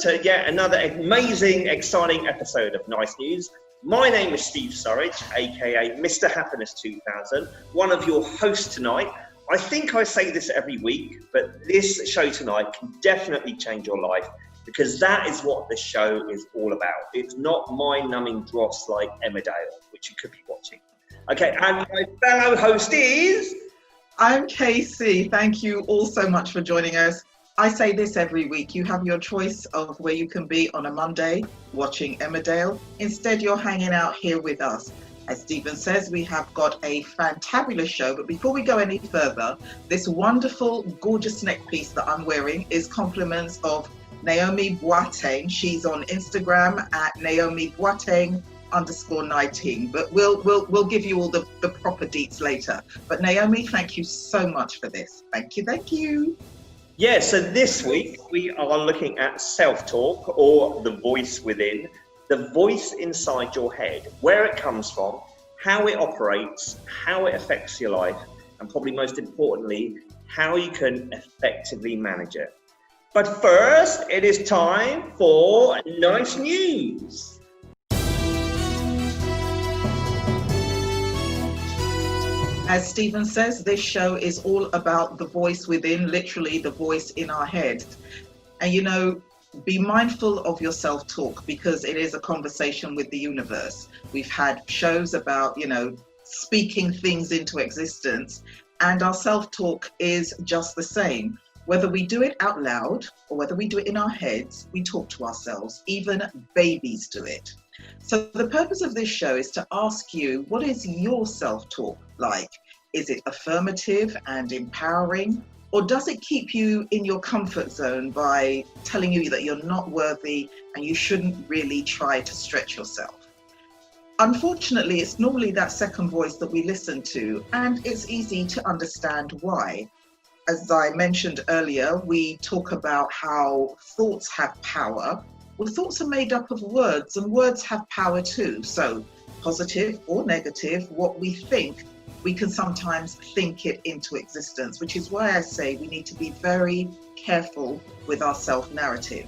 to yet another amazing, exciting episode of Nice News. My name is Steve Surridge, aka Mr. Happiness 2000, one of your hosts tonight. I think I say this every week, but this show tonight can definitely change your life because that is what this show is all about. It's not mind-numbing dross like Emmerdale, which you could be watching. Okay, and my fellow host is... I'm Kaie. Thank you all so much for joining us. I say this every week. You have your choice of where you can be on a Monday watching Emmerdale. Instead, you're hanging out here with us. As Stephen says, we have got a fantabulous show. But before we go any further, this wonderful, gorgeous neck piece that I'm wearing is compliments of Naomi Boateng. She's on Instagram at Naomi Boateng _19, but we'll give you all the proper deets later. But Naomi, thank you so much for this. Thank you. Yeah, so this week we are looking at self-talk, or the voice within, the voice inside your head, where it comes from, how it operates, how it affects your life, and probably most importantly, how you can effectively manage it. But first, it is time for Nice News. As Stephen says, this show is all about the voice within, literally the voice in our head. And you know, be mindful of your self-talk because it is a conversation with the universe. We've had shows about, speaking things into existence, and our self-talk is just the same. Whether we do it out loud or whether we do it in our heads, we talk to ourselves. Even babies do it. So the purpose of this show is to ask you, what is your self-talk like? Is it affirmative and empowering? Or does it keep you in your comfort zone by telling you that you're not worthy and you shouldn't really try to stretch yourself? Unfortunately, it's normally that second voice that we listen to, and it's easy to understand why. As I mentioned earlier, we talk about how thoughts have power. Well, thoughts are made up of words, and words have power too. So positive or negative, what we think, we can sometimes think it into existence, which is why I say we need to be very careful with our self-narrative.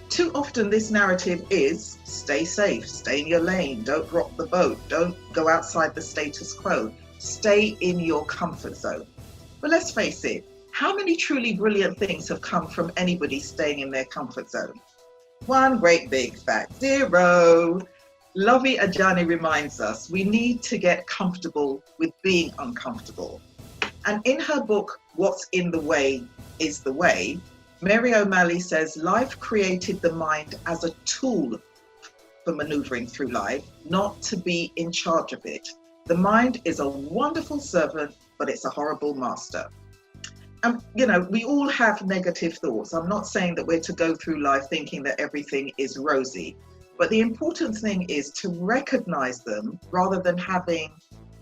Too often this narrative is stay safe, stay in your lane, don't rock the boat, don't go outside the status quo, stay in your comfort zone. But let's face it, how many truly brilliant things have come from anybody staying in their comfort zone? One great big fat zero. Lovey Ajani reminds us we need to get comfortable with being uncomfortable. And in her book, What's in the Way is the Way, Mary O'Malley says life created the mind as a tool for maneuvering through life, not to be in charge of it. The mind is a wonderful servant, but it's a horrible master. And, we all have negative thoughts. I'm not saying that we're to go through life thinking that everything is rosy. But the important thing is to recognize them rather than having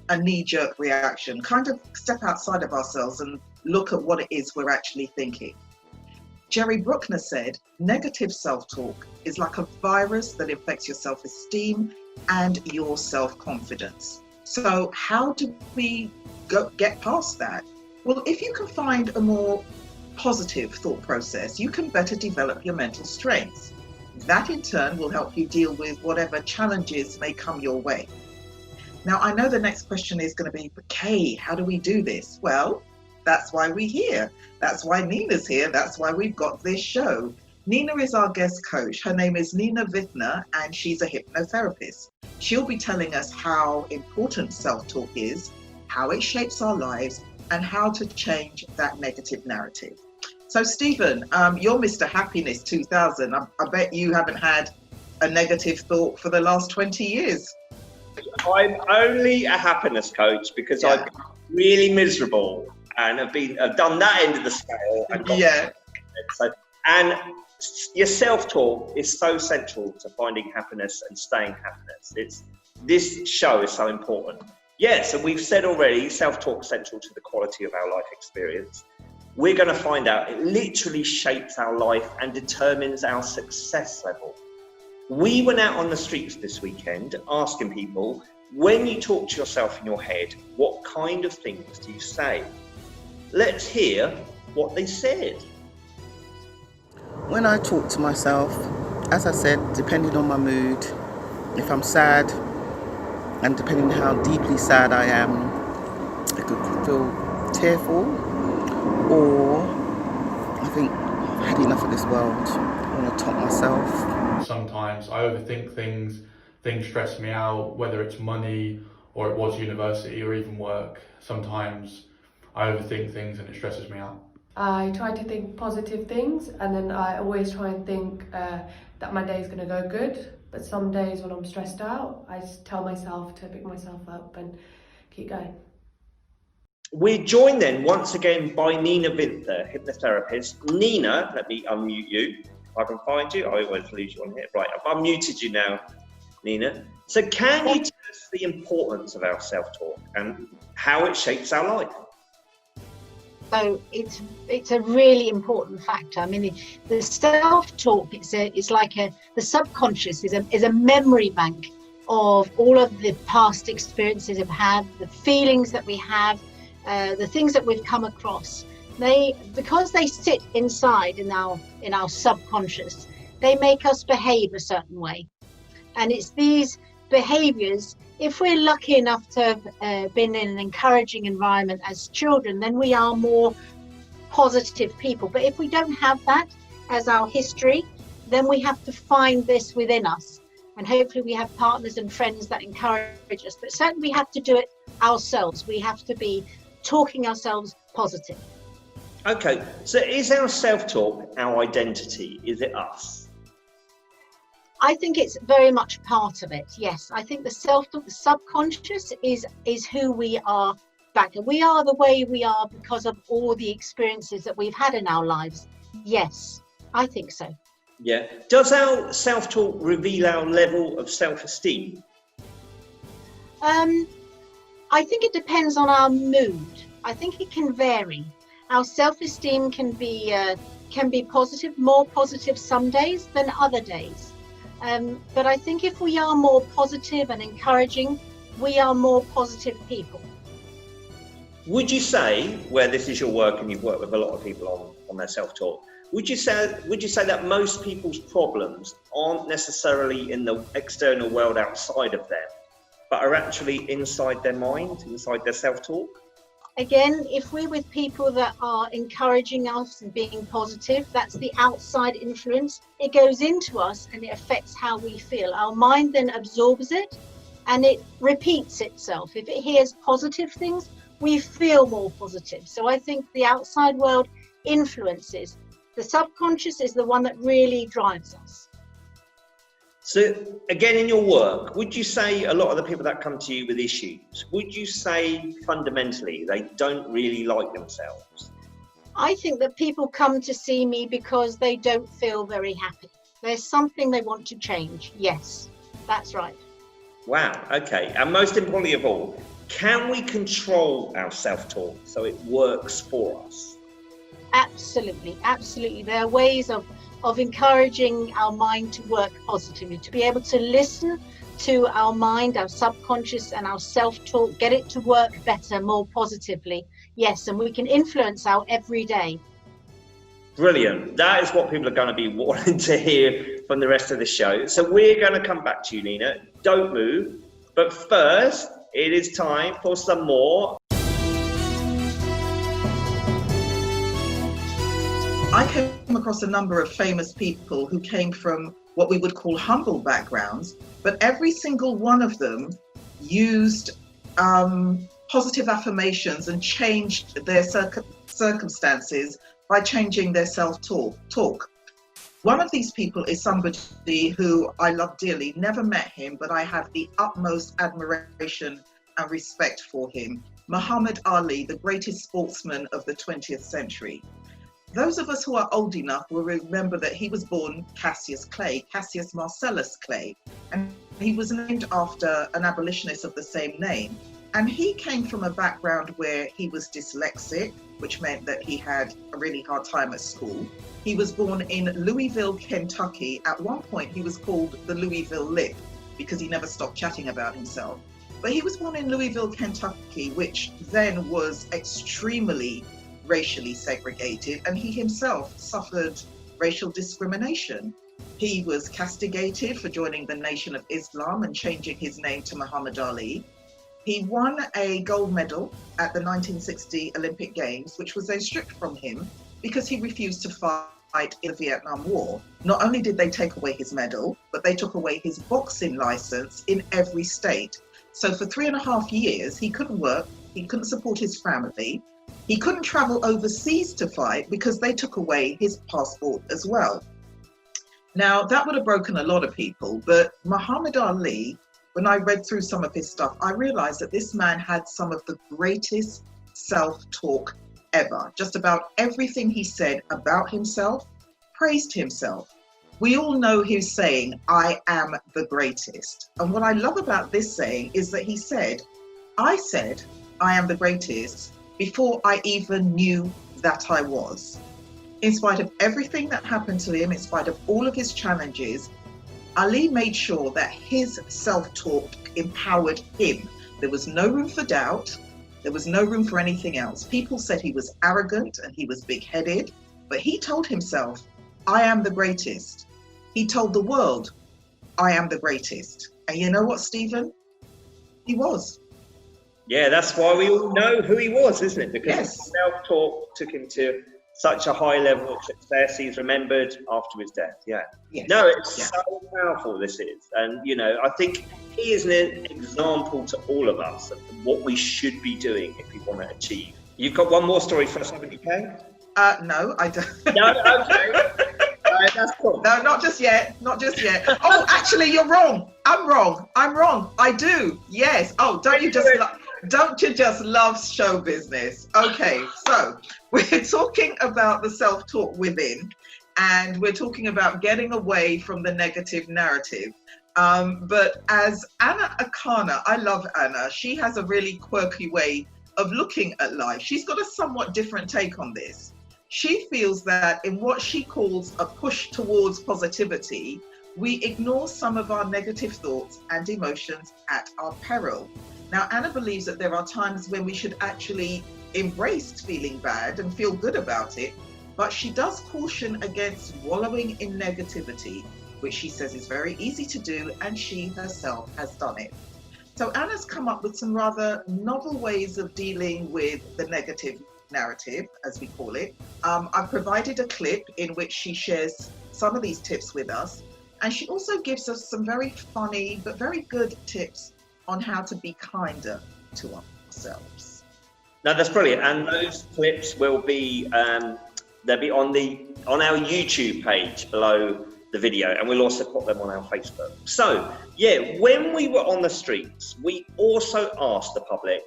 a knee-jerk reaction. Kind of step outside of ourselves and look at what it is we're actually thinking. Jerry Bruckner said, negative self-talk is like a virus that infects your self-esteem and your self-confidence. So how do we get past that? Well, if you can find a more positive thought process, you can better develop your mental strengths. That in turn will help you deal with whatever challenges may come your way. Now, I know the next question is going to be, Kaie, how do we do this? Well, that's why we're here. That's why Nina's here. That's why we've got this show. Nina is our guest coach. Her name is Nina Vinter, and she's a hypnotherapist. She'll be telling us how important self-talk is, how it shapes our lives, and how to change that negative narrative. So Stephen, you're Mr. Happiness 2000. I bet you haven't had a negative thought for the last 20 years. I'm only a happiness coach because I've been really miserable and I've done that end of the scale. And your self-talk is so central to finding happiness and staying happiness. This show is so important. Yes, and we've said already, self-talk is central to the quality of our life experience. We're going to find out it literally shapes our life and determines our success level. We went out on the streets this weekend asking people, when you talk to yourself in your head, what kind of things do you say? Let's hear what they said. When I talk to myself, as I said, depending on my mood, if I'm sad, and depending on how deeply sad I am, I could feel tearful, or I think I've had enough of this world. I want to top myself. Sometimes I overthink things stress me out, whether it's money or it was university or even work. Sometimes I overthink things and it stresses me out. I try to think positive things, and then I always try and think that my day is going to go good. But some days when I'm stressed out, I just tell myself to pick myself up and keep going. We're joined then once again by Nina Vinter, hypnotherapist. Nina, let me unmute you. If I can find you, I always lose you on here. Right, I've unmuted you now, Nina. So can you tell us the importance of our self-talk and how it shapes our life? So it's a really important factor. I mean, the self-talk, it's like the subconscious is a memory bank of all of the past experiences we've had, the feelings that we have, the things that we've come across. Because they sit inside in our subconscious, they make us behave a certain way. And it's these behaviors, if we're lucky enough to have been in an encouraging environment as children, then we are more positive people. But if we don't have that as our history, then we have to find this within us. And hopefully we have partners and friends that encourage us. But certainly we have to do it ourselves. We have to be talking ourselves positive. Okay, so is our self-talk our identity? Is it us? I think it's very much part of it, yes. I think the self-talk, the subconscious is who we are back. And we are the way we are because of all the experiences that we've had in our lives. Yes, I think so. Yeah. Does our self-talk reveal our level of self-esteem? I think it depends on our mood. I think it can vary. Our self-esteem can be positive, more positive some days than other days. But I think if we are more positive and encouraging, we are more positive people. Would you say, where this is your work and you've worked with a lot of people on their self-talk, would you say that most people's problems aren't necessarily in the external world outside of them, but are actually inside their mind, inside their self-talk? Again, if we're with people that are encouraging us and being positive, that's the outside influence. It goes into us and it affects how we feel. Our mind then absorbs it and it repeats itself. If it hears positive things, we feel more positive. So I think the outside world influences. The subconscious is the one that really drives us. So again, in your work, would you say a lot of the people that come to you with issues, would you say fundamentally they don't really like themselves? I think that people come to see me because they don't feel very happy. There's something they want to change. Yes, that's right. Wow, okay. And most importantly of all, can we control our self-talk so it works for us? Absolutely, absolutely. There are ways of encouraging our mind to work positively, to be able to listen to our mind, our subconscious and our self-talk, get it to work better, more positively. Yes, and we can influence our everyday. Brilliant. That is what people are going to be wanting to hear from the rest of the show. So we're going to come back to you, Nina. Don't move. But first, it is time for some more. I came across a number of famous people who came from what we would call humble backgrounds, but every single one of them used positive affirmations and changed their circumstances by changing their self-talk. One of these people is somebody who I love dearly, never met him, but I have the utmost admiration and respect for him. Muhammad Ali, the greatest sportsman of the 20th century. Those of us who are old enough will remember that he was born Cassius Clay, Cassius Marcellus Clay, and he was named after an abolitionist of the same name. And he came from a background where he was dyslexic, which meant that he had a really hard time at school. He was born in Louisville, Kentucky. At one point, he was called the Louisville Lip because he never stopped chatting about himself. But he was born in Louisville, Kentucky, which then was extremely racially segregated, and he himself suffered racial discrimination. He was castigated for joining the Nation of Islam and changing his name to Muhammad Ali. He won a gold medal at the 1960 Olympic Games, which was then stripped from him because he refused to fight in the Vietnam War. Not only did they take away his medal, but they took away his boxing license in every state. So for 3.5 years, he couldn't work, he couldn't support his family, he couldn't travel overseas to fight because they took away his passport as well. Now, that would have broken a lot of people, but Muhammad Ali, when I read through some of his stuff, I realized that this man had some of the greatest self-talk ever. Just about everything he said about himself praised himself. We all know his saying, "I am the greatest." And what I love about this saying is that he said, I am the greatest before I even knew that I was. In spite of everything that happened to him, in spite of all of his challenges, Ali made sure that his self-talk empowered him. There was no room for doubt. There was no room for anything else. People said he was arrogant and he was big-headed, but he told himself, I am the greatest. He told the world, I am the greatest. And you know what, Stephen? He was. Yeah, that's why we all know who he was, isn't it? Because Yes. self-talk took him to such a high level of success. He's remembered after his death. Yeah. Yes. No, it's Yeah. so powerful, this is. And, you know, I think he is an example to all of us of what we should be doing if we want to achieve. You've got one more story for us, haven't you, Kaie? No, I don't. No, okay. That's cool. No, not just yet. Not just yet. Oh, actually, you're wrong. I'm wrong. I do. Yes. Oh, don't you just love show business? Okay, so we're talking about the self-talk within, and we're talking about getting away from the negative narrative. But as Anna Akana, I love Anna. She has a really quirky way of looking at life. She's got a somewhat different take on this. She feels that in what she calls a push towards positivity, we ignore some of our negative thoughts and emotions at our peril. Now, Anna believes that there are times when we should actually embrace feeling bad and feel good about it, but she does caution against wallowing in negativity, which she says is very easy to do, and she herself has done it. So Anna's come up with some rather novel ways of dealing with the negative narrative, as we call it. I've provided a clip in which she shares some of these tips with us, and she also gives us some very funny but very good tips on how to be kinder to ourselves. No, that's brilliant. And those clips will be they'll be on our YouTube page below the video, and we'll also put them on our Facebook. So yeah, when we were on the streets, we also asked the public,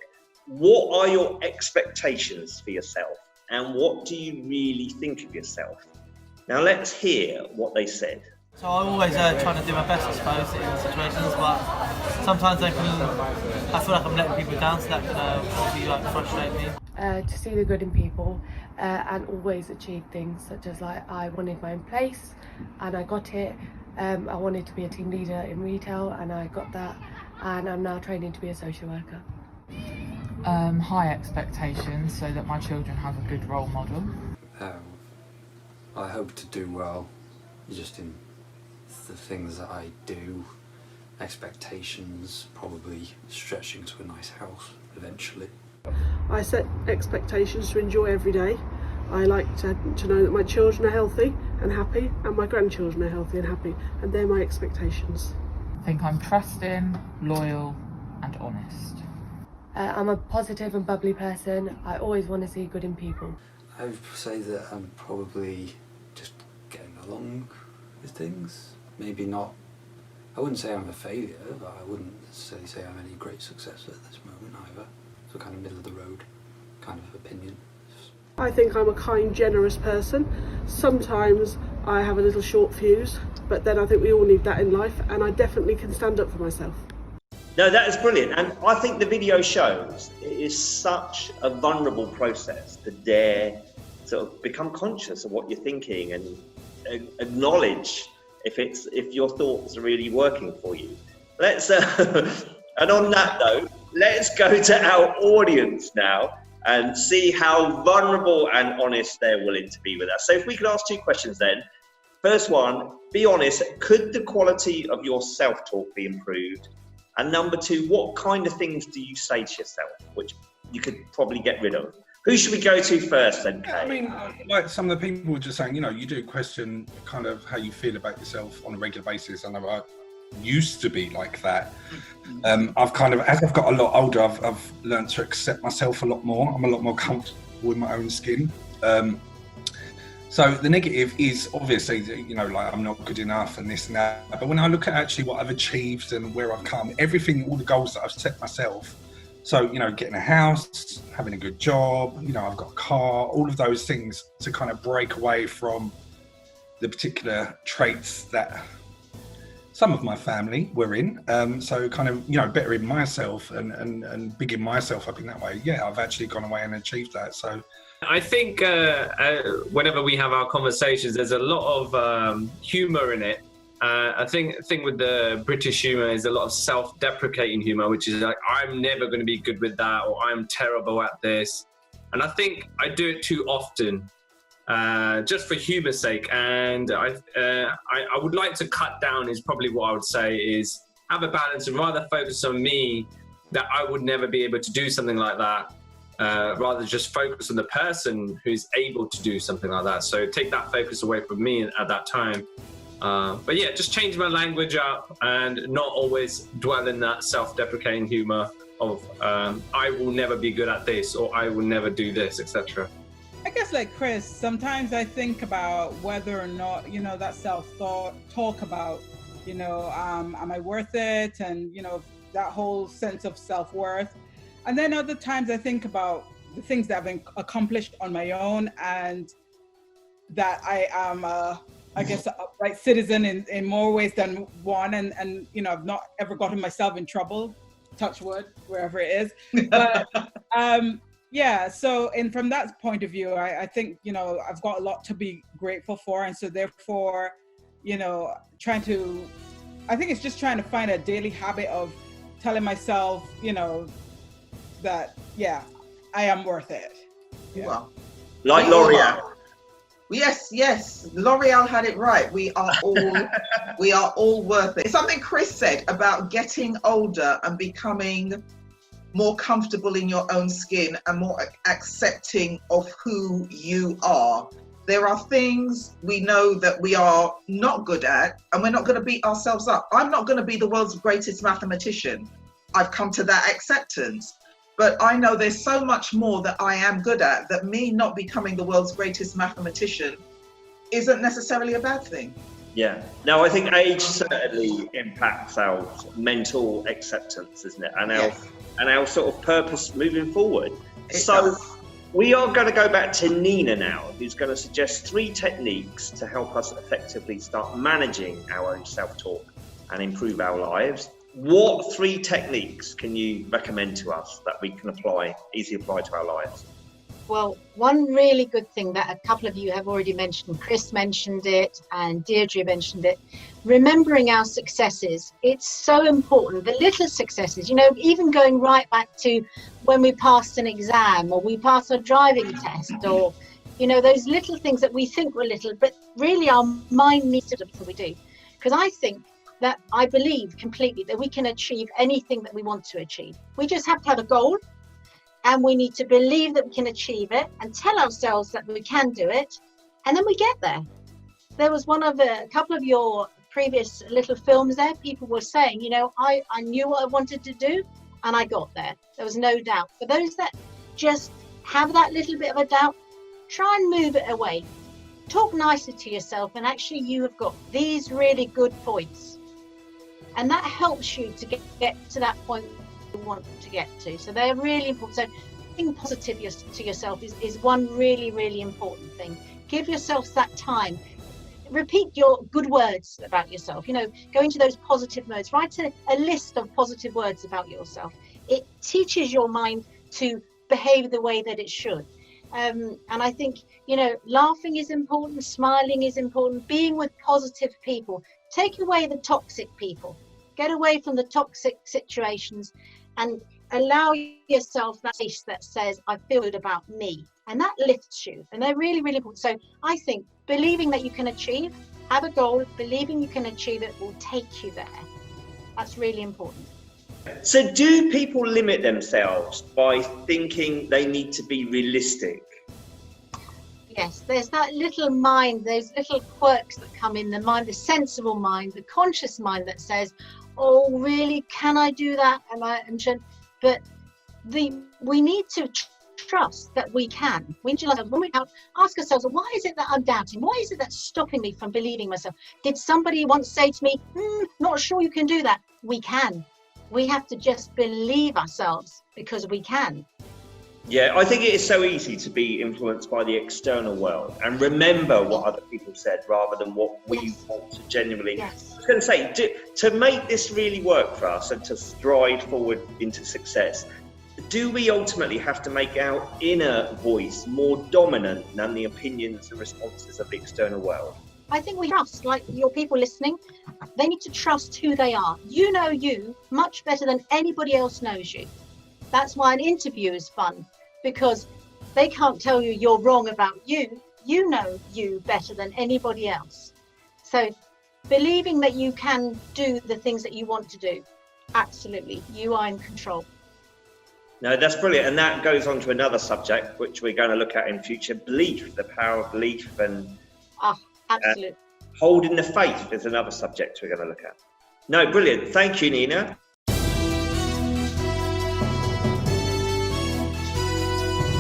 what are your expectations for yourself, and what do you really think of yourself? Now let's hear what they said. So I'm always trying to do my best, I suppose, in situations, but sometimes I feel like I'm letting people down, so that can obviously frustrate me. To see the good in people and always achieve things, such as like I wanted my own place and I got it. I wanted to be a team leader in retail and I got that, and I'm now training to be a social worker. High expectations so that my children have a good role model. I hope to do well just in the things that I do. Expectations, probably stretching to a nice house eventually. I set expectations to enjoy every day. I like to know that my children are healthy and happy, and my grandchildren are healthy and happy, and they're my expectations. I think I'm trusting, loyal and honest. I'm a positive and bubbly person. I always want to see good in people. I would say that I'm probably just getting along with things. Maybe not, I wouldn't say I'm a failure, but I wouldn't necessarily say I'm any great success at this moment either. So kind of middle of the road kind of opinion. I think I'm a kind, generous person. Sometimes I have a little short fuse, but then I think we all need that in life, and I definitely can stand up for myself. No, that is brilliant, and I think the video shows it is such a vulnerable process to dare sort of become conscious of what you're thinking and acknowledge if your thoughts are really working for you. Let's and on that note, let's go to our audience now and see how vulnerable and honest they're willing to be with us. So if we could ask two questions then. First one, be honest, could the quality of your self-talk be improved? And number two, what kind of things do you say to yourself, which you could probably get rid of? Who should we go to first then, Kaie? I mean, like some of the people were just saying, you know, you do question kind of how you feel about yourself on a regular basis. I know I used to be like that. I've kind of, as I've got a lot older, I've learned to accept myself a lot more. I'm a lot more comfortable in my own skin. So the negative is obviously, you know, like I'm not good enough and this and that. But when I look at actually what I've achieved and where I've come, everything, all the goals that I've set myself. So, you know, getting a house, having a good job, you know, I've got a car, all of those things to kind of break away from the particular traits that some of my family were in. So kind of, you know, bettering myself and bigging myself up in that way. Yeah, I've actually gone away and achieved that. So I think whenever we have our conversations, there's a lot of humour in it. I think with the British humour is a lot of self-deprecating humour, which is like, I'm never going to be good with that, or I'm terrible at this. And I think I do it too often, just for humour's sake. And I would like to cut down, is probably what I would say, is have a balance and rather focus on me, that I would never be able to do something like that, rather just focus on the person who's able to do something like that. So take that focus away from me at that time. But yeah, just change my language up and not always dwell in that self-deprecating humour of I will never be good at this, or I will never do this, etc. I guess like Chris, sometimes I think about whether or not, you know, that self-talk about, you know, am I worth it? And, you know, that whole sense of self-worth. And then other times I think about the things that I've been accomplished on my own, and that I am I guess an upright citizen in more ways than one, and you know, I've not ever gotten myself in trouble, touch wood, wherever it is. But yeah, so and from that point of view, I think, you know, I've got a lot to be grateful for, and so therefore, you know, I think it's just trying to find a daily habit of telling myself, you know, that yeah, I am worth it. Yeah. Wow. Like L'Oreal. Yes, L'Oreal had it right. We are all worth it. Something Chris said about getting older and becoming more comfortable in your own skin and more accepting of who you are. There are things we know that we are not good at, and we're not going to beat ourselves up. I'm not going to be the world's greatest mathematician. I've come to that acceptance. But I know there's so much more that I am good at, that me not becoming the world's greatest mathematician isn't necessarily a bad thing. Yeah. No, I think age certainly impacts our mental acceptance, isn't it? And our sort of purpose moving forward. We are going to go back to Nina now, who's going to suggest 3 techniques to help us effectively start managing our own self-talk and improve our lives. What 3 techniques can you recommend to us that we can easily apply to our lives? Well, one really good thing that a couple of you have already mentioned, Chris mentioned it and Deirdre mentioned it, remembering our successes. It's so important, the little successes, you know, even going right back to when we passed an exam or we passed a driving test, or, you know, those little things that we think were little, but really our mind needs to do before we do. Because I believe completely that we can achieve anything that we want to achieve. We just have to have a goal, and we need to believe that we can achieve it and tell ourselves that we can do it, and then we get there. There was a couple of your previous little films there, people were saying, you know, I knew what I wanted to do and I got there. There was no doubt. For those that just have that little bit of a doubt, try and move it away. Talk nicer to yourself, and actually you have got these really good points. And that helps you to get to that point you want to get to. So they're really important. So being positive to yourself is one really, really important thing. Give yourself that time. Repeat your good words about yourself. You know, go into those positive modes. Write a list of positive words about yourself. It teaches your mind to behave the way that it should. And I think, you know, laughing is important, smiling is important, being with positive people. Take away the toxic people, get away from the toxic situations, and allow yourself that space that says, I feel good about me. And that lifts you. And they're really, really important. So I think believing that you can achieve Have a goal, believing you can achieve it will take you there. That's really important. So do people limit themselves by thinking they need to be realistic? Yes, there's that little mind, those little quirks that come in the mind, the sensible mind, the conscious mind that says, oh, really, can I do that? But we need to trust that we can. When we ask ourselves, why is it that I'm doubting? Why is it that's stopping me from believing myself? Did somebody once say to me, not sure you can do that? We can. We have to just believe ourselves because we can. Yeah, I think it is so easy to be influenced by the external world and remember what other people said rather than what we want to genuinely. Yes. I was going to say, to make this really work for us and to stride forward into success, do we ultimately have to make our inner voice more dominant than the opinions and responses of the external world? I think we trust, like your people listening, they need to trust who they are. You know you much better than anybody else knows you. That's why an interview is fun, because they can't tell you you're wrong about you. You know you better than anybody else. So believing that you can do the things that you want to do, absolutely, you are in control. No, that's brilliant. And that goes on to another subject, which we're going to look at in future, belief, the power of belief. And absolutely. Holding the faith is another subject we're going to look at. No, brilliant. Thank you, Nina.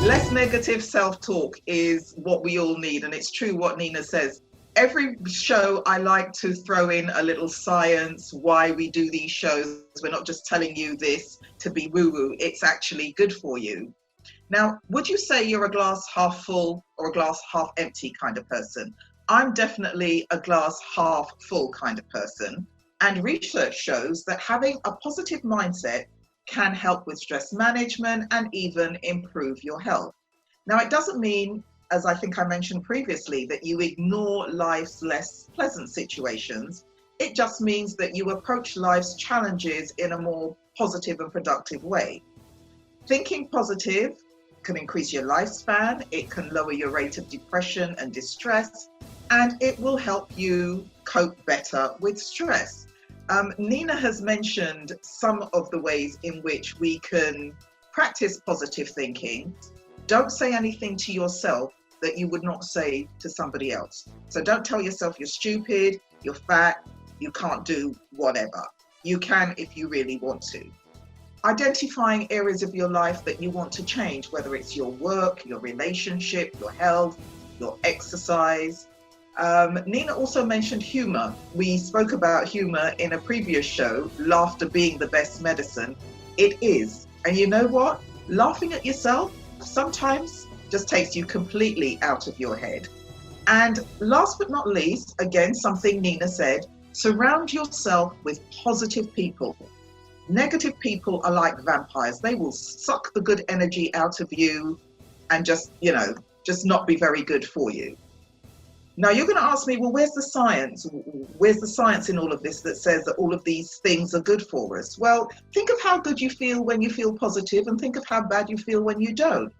Less negative self-talk is what we all need, and it's true what Nina says. Every show I like to throw in a little science, why we do these shows. We're not just telling you this to be woo-woo, it's actually good for you. Now, would you say you're a glass half full or a glass half empty kind of person? I'm definitely a glass half full kind of person, and research shows that having a positive mindset can help with stress management and even improve your health. Now, it doesn't mean, as I think I mentioned previously, that you ignore life's less pleasant situations. It just means that you approach life's challenges in a more positive and productive way. Thinking positive can increase your lifespan, it can lower your rate of depression and distress, and it will help you cope better with stress. Nina has mentioned some of the ways in which we can practice positive thinking. Don't say anything to yourself that you would not say to somebody else. So don't tell yourself you're stupid, you're fat, you can't do whatever. You can if you really want to. Identifying areas of your life that you want to change, whether it's your work, your relationship, your health, your exercise. Nina also mentioned humour. We spoke about humour in a previous show, laughter being the best medicine. It is. And you know what? Laughing at yourself sometimes just takes you completely out of your head. And last but not least, again, something Nina said, surround yourself with positive people. Negative people are like vampires. They will suck the good energy out of you and just not be very good for you. Now, you're going to ask me, well, where's the science? Where's the science in all of this that says that all of these things are good for us? Well, think of how good you feel when you feel positive and think of how bad you feel when you don't.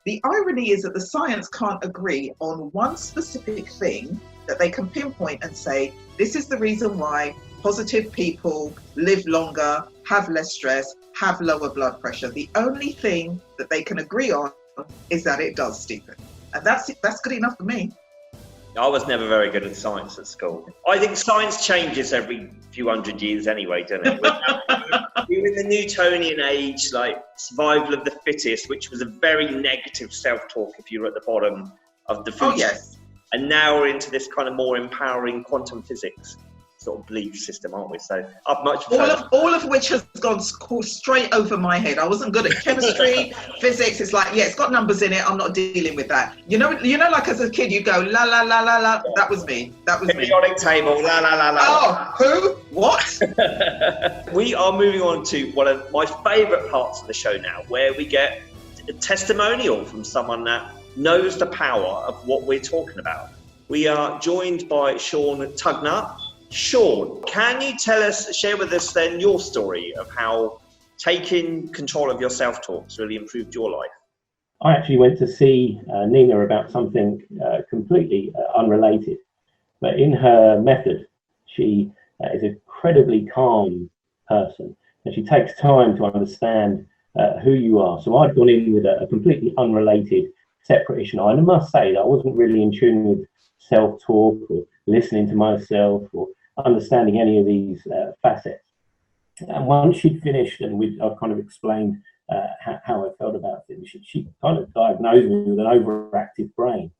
The irony is that the science can't agree on one specific thing that they can pinpoint and say, this is the reason why positive people live longer, have less stress, have lower blood pressure. The only thing that they can agree on is that it does, Stephen. And that's good enough for me. I was never very good at science at school. I think science changes every few hundred years anyway, doesn't it? We're in the Newtonian age, like survival of the fittest, which was a very negative self-talk if you were at the bottom of the food chain. Yes. And now we're into this kind of more empowering quantum physics sort of belief system, aren't we? So I've much all of which has gone straight over my head. I wasn't good at chemistry, physics. It's like, yeah, it's got numbers in it. I'm not dealing with that. You know, like as a kid, you go la la la la la. That was me. Periodic table, la la la la. Oh, who? What? We are moving on to one of my favourite parts of the show now, where we get a testimonial from someone that knows the power of what we're talking about. We are joined by Sean Tugner. Sean, can you share with us then your story of how taking control of your self-talk has really improved your life? I actually went to see Nina about something completely unrelated. But in her method, she is an incredibly calm person, and she takes time to understand who you are. So I'd gone in with a completely unrelated, separate issue. And I must say that I wasn't really in tune with self-talk or listening to myself or understanding any of these facets. And once she'd finished and I've kind of explained how I felt about things, she kind of diagnosed me with an overactive brain.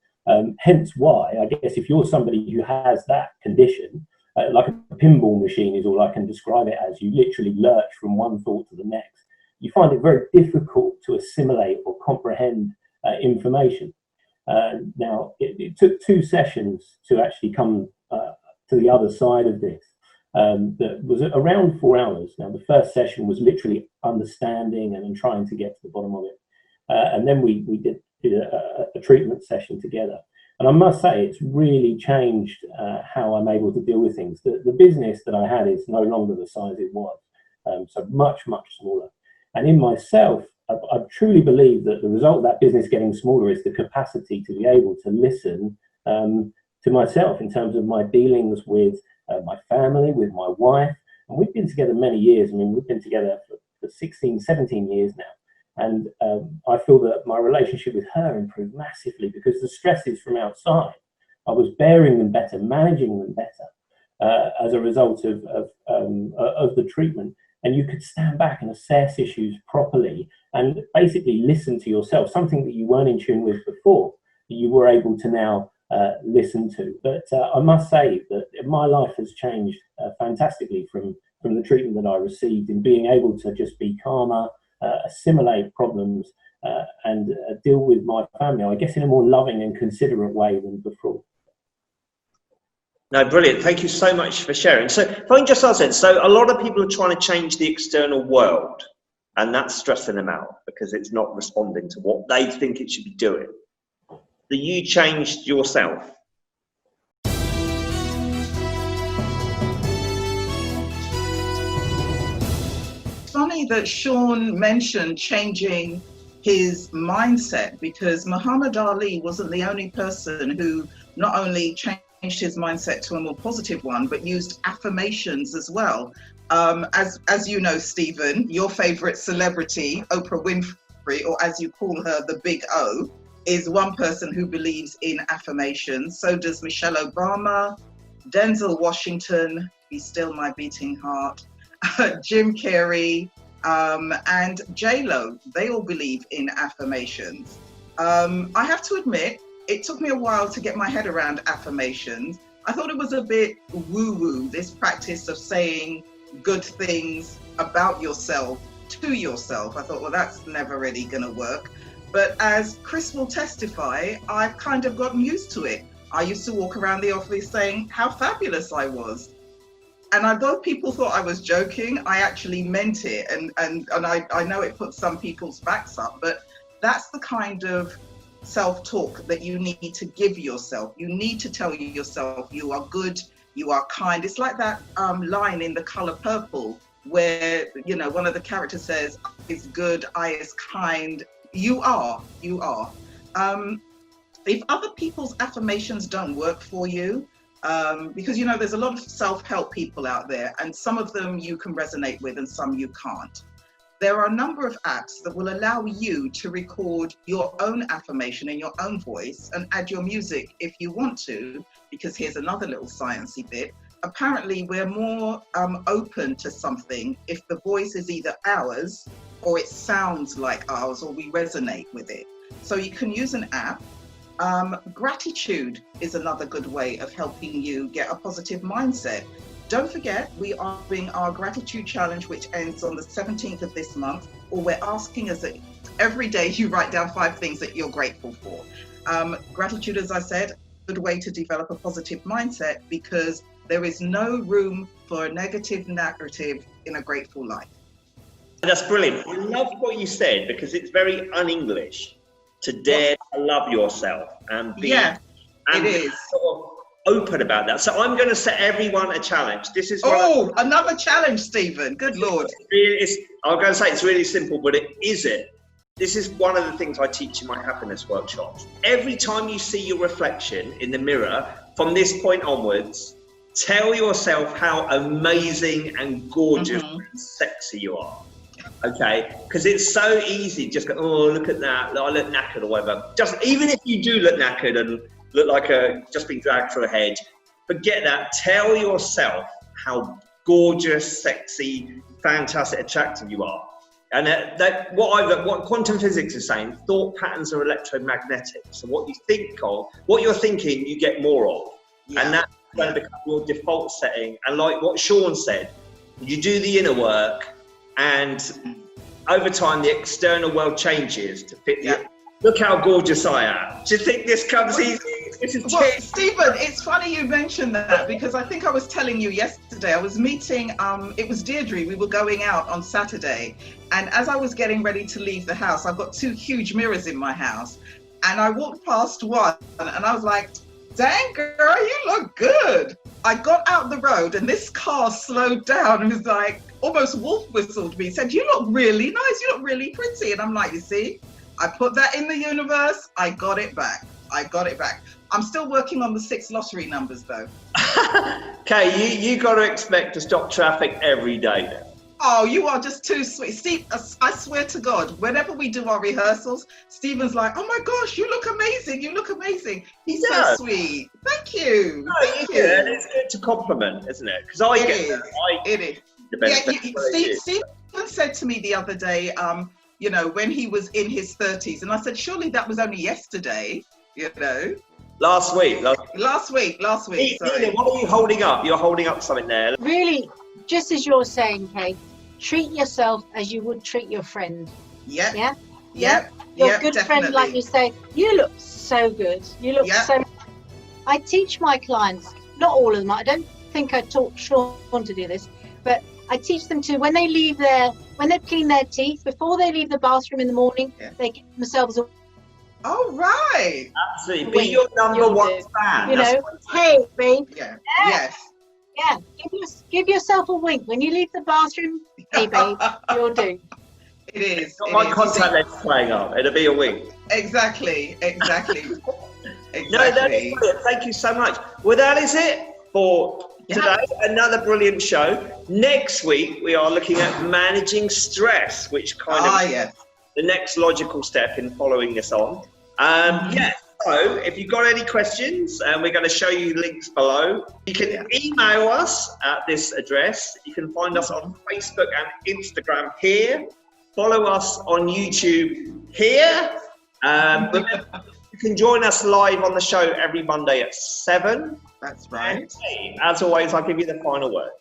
Hence why, I guess, if you're somebody who has that condition, like a pinball machine is all I can describe it as, you literally lurch from one thought to the next. You find it very difficult to assimilate or comprehend information. Now, it took 2 sessions to actually come to the other side of this. That was around 4 hours. Now, the first session was literally understanding and trying to get to the bottom of it. And then we did a treatment session together. And I must say, it's really changed how I'm able to deal with things. The business that I had is no longer the size it was, so much, much smaller. And in myself, I truly believe that the result of that business getting smaller is the capacity to be able to listen to myself in terms of my dealings with my family, with my wife. And we've been together many years. I mean, we've been together for 16, 17 years now. And I feel that my relationship with her improved massively because the stresses from outside, I was bearing them better, managing them better as a result of the treatment. And you could stand back and assess issues properly and basically listen to yourself, something that you weren't in tune with before, that you were able to now listen to. But I must say that my life has changed fantastically from the treatment that I received, in being able to just be calmer, assimilate problems and deal with my family, I guess, in a more loving and considerate way than before. No, brilliant. Thank you so much for sharing. So if I can just ask then, so a lot of people are trying to change the external world, and that's stressing them out because it's not responding to what they think it should be doing. That you changed yourself. Funny that Sean mentioned changing his mindset, because Muhammad Ali wasn't the only person who not only changed his mindset to a more positive one, but used affirmations as well. As you know, Stephen, your favorite celebrity, Oprah Winfrey, or as you call her, the Big O, is one person who believes in affirmations. So does Michelle Obama, Denzel Washington, Be Still My Beating Heart, Jim Carrey, and J-Lo. They all believe in affirmations. I have to admit, it took me a while to get my head around affirmations. I thought it was a bit woo-woo, this practice of saying good things about yourself to yourself. I thought, well, that's never really gonna work. But as Chris will testify, I've kind of gotten used to it. I used to walk around the office saying how fabulous I was. And although people thought I was joking, I actually meant it. And I know it puts some people's backs up, but that's the kind of self-talk that you need to give yourself. You need to tell yourself you are good, you are kind. It's like that line in The Color Purple where, you know, one of the characters says, I is good, I is kind. You are. If other people's affirmations don't work for you, because, you know, there's a lot of self-help people out there, and some of them you can resonate with and some you can't. There are a number of apps that will allow you to record your own affirmation in your own voice and add your music if you want to, because here's another little sciencey bit. Apparently, we're more open to something if the voice is either ours or it sounds like ours or we resonate with it. So you can use an app. Gratitude is another good way of helping you get a positive mindset. Don't forget, we are doing our gratitude challenge, which ends on the 17th of this month, or we're asking us that every day you write down 5 things that you're grateful for. Gratitude, as I said, a good way to develop a positive mindset, because there is no room for a negative narrative in a grateful life. That's brilliant. I love what you said, because it's very un-English to dare to love yourself and be, it is. Sort of open about that. So I'm going to set everyone a challenge. This is another challenge, Stephen. Good Lord. I'm going to say it's really simple, but it isn't. This is one of the things I teach in my happiness workshops. Every time you see your reflection in the mirror, from this point onwards, tell yourself how amazing and gorgeous and sexy you are. Okay, because it's so easy. Just go, oh, look at that. I look knackered or whatever. Just even if you do look knackered and look like just been dragged through a hedge, forget that. Tell yourself how gorgeous, sexy, fantastic, attractive you are. And what quantum physics is saying, thought patterns are electromagnetic. So what you think of, what you're thinking, you get more of, and that's going to become your default setting. And like what Sean said, you do the inner work. And over time, the external world changes to fit the. Look how gorgeous I am. Do you think this comes easy? Well, Stephen, it's funny you mentioned that, because I think I was telling you yesterday, I was meeting, it was Deirdre, we were going out on Saturday. And as I was getting ready to leave the house, I've got 2 huge mirrors in my house. And I walked past one and I was like, dang girl, you look good. I got out the road and this car slowed down and was like, almost wolf whistled me, said, you look really nice, you look really pretty. And I'm like, you see, I put that in the universe, I got it back. I'm still working on the 6 lottery numbers though. Okay, you got to expect to stop traffic every day now. Oh, you are just too sweet. Steve, I swear to God, whenever we do our rehearsals, Stephen's like, oh my gosh, you look amazing, you look amazing. He's so sweet. Thank you. No, Thank you. And it's good to compliment, isn't it? Because I get that. It is. Stephen said to me the other day, you know, when he was in his 30s, and I said, surely that was only yesterday, you know. Last week. Sorry. Nina, what are you holding up? You're holding up something there. Really, just as you're saying, Kaie, treat yourself as you would treat your friend. Yeah. Yeah? Yep. Your good friend, like you say, you look so good. You look so. I teach my clients, not all of them, I don't think I taught Sean to do this, but I teach them to, when they clean their teeth, before they leave the bathroom in the morning, they give themselves a. Oh, right. Absolutely. Be your number one fan. You know, hey, babe. Yeah. Yes. Yeah. Give yourself a wink. When you leave the bathroom, hey, babe, you'll do. It is. Not my contact lens playing up. It'll be a wink. Exactly. No, that is brilliant. Thank you so much. Well, that is it for today. Another brilliant show. Next week, we are looking at managing stress, which is the next logical step in following this on. So if you've got any questions, we're going to show you links below. You can email us at this address. You can find us on Facebook and Instagram here. Follow us on YouTube here. You can join us live on the show every Monday at 7. That's right. And as always, I'll give you the final word.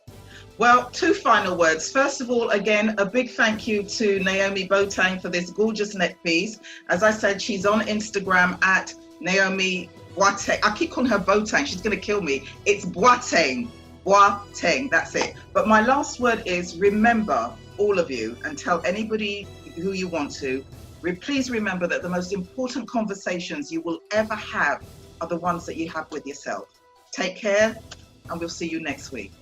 Well, 2 final words. First of all, again, a big thank you to Naomi Boateng for this gorgeous neck piece. As I said, she's on Instagram at Naomi Boateng. I keep calling her Boateng. She's going to kill me. It's Boateng. Boateng. That's it. But my last word is remember, all of you, and tell anybody who you want to, please remember that the most important conversations you will ever have are the ones that you have with yourself. Take care, and we'll see you next week.